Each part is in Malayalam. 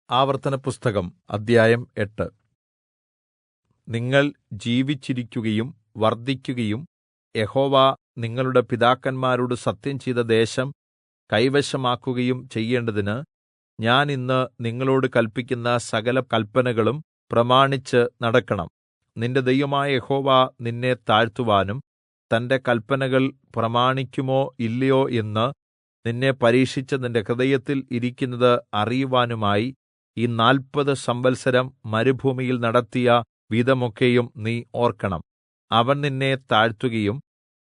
ആവർത്തനപുസ്തകം അദ്ധ്യായം 8. നിങ്ങൾ ജീവിച്ചിരിക്കുകയും വർദ്ധിക്കുകയും യഹോവ നിങ്ങളുടെ പിതാക്കന്മാരോട് സത്യംചെയ്ത ദേശം കൈവശമാക്കുകയും ചെയ്യേണ്ടതിന് ഞാൻ ഇന്ന് നിങ്ങളോട് കല്പിക്കുന്ന സകല കല്പനകളും പ്രമാണിച്ച് നടക്കണം. നിന്റെ ദൈവമായ യഹോവ നിന്നെ താഴ്ത്തുവാനും തന്റെ കല്പനകൾ പ്രമാണിക്കുമോ ഇല്ലയോ എന്ന് നിന്നെ പരീക്ഷിച്ച് നിന്റെ ഹൃദയത്തിൽ ഇരിക്കുന്നത് അറിയുവാനുമായി ഈ 40 സംവത്സരം മരുഭൂമിയിൽ നടത്തിയ വിധമൊക്കെയും നീ ഓർക്കണം. അവൻ നിന്നെ താഴ്ത്തുകയും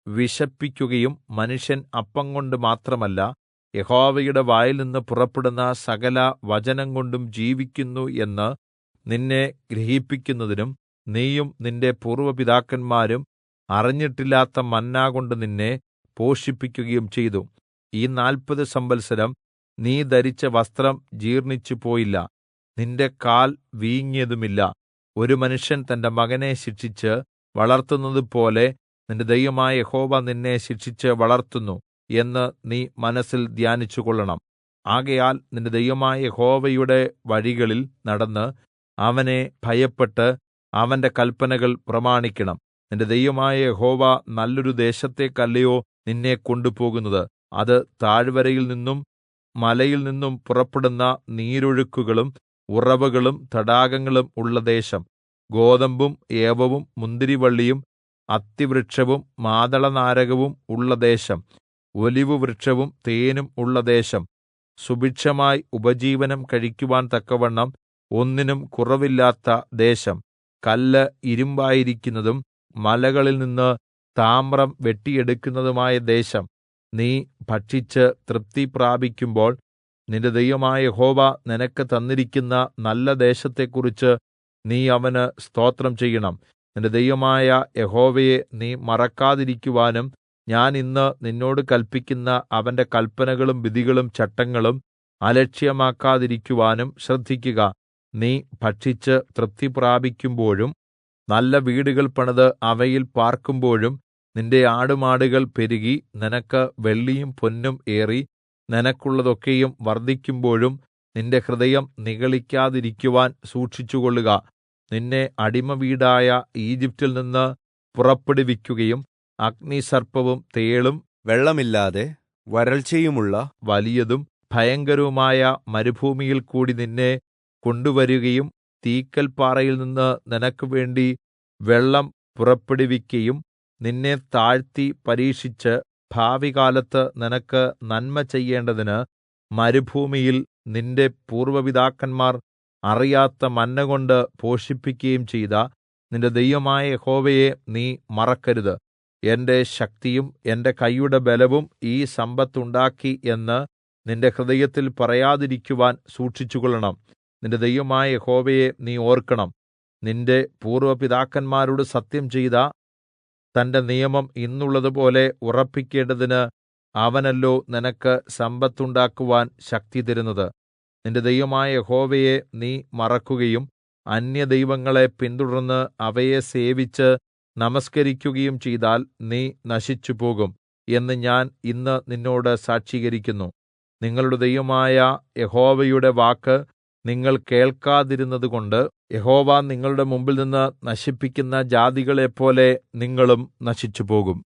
വിശപ്പിക്കുകയും മനുഷ്യൻ അപ്പംകൊണ്ട് മാത്രമല്ല യഹോവയുടെ വായിൽനിന്ന് പുറപ്പെടുന്ന സകല വചനംകൊണ്ടും ജീവിക്കുന്നു എന്ന് നിന്നെ ഗ്രഹിപ്പിക്കുന്നതിനും നീയും നിന്റെ പൂർവ്വ പിതാക്കന്മാരും അറിഞ്ഞിട്ടില്ലാത്ത മന്നാകൊണ്ട് നിന്നെ പോഷിപ്പിക്കുകയും ചെയ്തു. ഈ 40 സംവത്സരം നീ ധരിച്ച വസ്ത്രം ജീർണ്ണിച്ചുപോയില്ല, നിന്റെ കാൽ വീങ്ങിയതുമില്ല. ഒരു മനുഷ്യൻ തന്റെ മകനെ ശിക്ഷിച്ച് വളർത്തുന്നതുപോലെ നിന്റെ ദൈവമായ യഹോവ നിന്നെ ശിക്ഷിച്ച് വളർത്തുന്നു എന്ന് നീ മനസ്സിൽ ധ്യാനിച്ചുകൊള്ളണം. ആകയാൽ നിന്റെ ദൈവമായ യഹോവയുടെ വഴികളിൽ നടന്ന് അവനെ ഭയപ്പെട്ട് അവന്റെ കല്പനകൾ പ്രമാണിക്കണം. നിന്റെ ദൈവമായ യഹോവ നല്ലൊരു ദേശത്തേക്കല്ലയോ നിന്നെ കൊണ്ടുപോകുന്നത്. അത് താഴ്വരയിൽ നിന്നും മലയിൽ നിന്നും പുറപ്പെടുന്ന നീരൊഴുക്കുകളും ഉറവുകളും തടാകങ്ങളും ഉള്ള ദേശം, ഗോതമ്പും യവവും മുന്തിരിവള്ളിയും അത്തിവൃക്ഷവും മാതളനാരകവും ഉള്ള ദേശം, ഒലിവുവൃക്ഷവും തേനും ഉള്ള ദേശം, സുഭിക്ഷമായി ഉപജീവനം കഴിക്കുവാൻ തക്കവണ്ണം ഒന്നിനും കുറവില്ലാത്ത ദേശം, കല്ല് ഇരുമ്പായിരിക്കുന്നതും മലകളിൽ നിന്ന് താമ്രം വെട്ടിയെടുക്കുന്നതുമായ ദേശം. നീ ഭക്ഷിച്ച് തൃപ്തി പ്രാപിക്കുമ്പോൾ നിന്റെ ദൈവമായ യഹോവ നിനക്ക് തന്നിരിക്കുന്ന നല്ല ദേശത്തെക്കുറിച്ച് നീ അവന് സ്തോത്രം ചെയ്യണം. നിന്റെ ദൈവമായ യഹോവയെ നീ മറക്കാതിരിക്കുവാനും ഞാൻ ഇന്ന് നിന്നോട് കല്പിക്കുന്ന അവന്റെ കല്പനകളും വിധികളും ചട്ടങ്ങളും അലക്ഷ്യമാക്കാതിരിക്കുവാനും ശ്രദ്ധിക്കുക. നീ ഭക്ഷിച്ച് തൃപ്തി പ്രാപിക്കുമ്പോഴും നല്ല വീടുകൾ പണിത് അവയിൽ പാർക്കുമ്പോഴും നിന്റെ ആടുമാടുകൾ പെരുകി നിനക്ക് വെള്ളിയും പൊന്നും ഏറി നിനക്കുള്ളതൊക്കെയും വർദ്ധിക്കുമ്പോഴും നിന്റെ ഹൃദയം നിഗളിക്കാതിരിക്കുവാൻ സൂക്ഷിച്ചുകൊള്ളുക. നിന്നെ അടിമവീടായ ഈജിപ്റ്റിൽ നിന്ന് പുറപ്പെടുവിക്കുകയും അഗ്നിസർപ്പവും തേളും വെള്ളമില്ലാതെ വരൾച്ചയുമുള്ള വലിയതും ഭയങ്കരവുമായ മരുഭൂമിയിൽ കൂടി നിന്നെ കൊണ്ടുവരുകയും തീക്കൽപ്പാറയിൽ നിന്ന് നിനക്ക് വേണ്ടി വെള്ളം പുറപ്പെടുവിക്കയും നിന്നെ താഴ്ത്തി പരീക്ഷിച്ച് ഭാവികാലത്ത് നിനക്ക് നന്മ ചെയ്യേണ്ടതിന് മരുഭൂമിയിൽ നിന്റെ പൂർവ്വ പിതാക്കന്മാർ അറിയാത്ത മന്നകൊണ്ട് പോഷിപ്പിക്കുകയും ചെയ്ത നിന്റെ ദൈവമായ യഹോവയെ നീ മറക്കരുത്. എന്റെ ശക്തിയും എന്റെ കൈയുടെ ബലവും ഈ സമ്പത്തുണ്ടാക്കി എന്ന് നിന്റെ ഹൃദയത്തിൽ പറയാതിരിക്കുവാൻ സൂക്ഷിച്ചുകൊള്ളണം. നിന്റെ ദൈവമായ യഹോവയെ നീ ഓർക്കണം. നിന്റെ പൂർവ്വ പിതാക്കന്മാരോട് സത്യം ചെയ്ത തന്റെ നിയമം ഇന്നുള്ളതുപോലെ ഉറപ്പിക്കേണ്ടതിന് അവനല്ലോ നിനക്ക് സമ്പത്തുണ്ടാക്കുവാൻ ശക്തി തരുന്നത്. നിന്റെ ദൈവമായ യഹോവയെ നീ മറക്കുകയും അന്യദൈവങ്ങളെ പിന്തുടർന്ന് അവയെ സേവിച്ച് നമസ്കരിക്കുകയും ചെയ്താൽ നീ നശിച്ചുപോകും എന്ന് ഞാൻ ഇന്ന് നിന്നോട് സാക്ഷീകരിക്കുന്നു. നിങ്ങളുടെ ദൈവമായ യഹോവയുടെ വാക്ക് നിങ്ങൾ കേൾക്കാതിരുന്നതുകൊണ്ട് യഹോവ നിങ്ങളുടെ മുമ്പിൽനിന്ന് നശിപ്പിക്കുന്ന ജാതികളെപ്പോലെ നിങ്ങളും നശിച്ചുപോകും.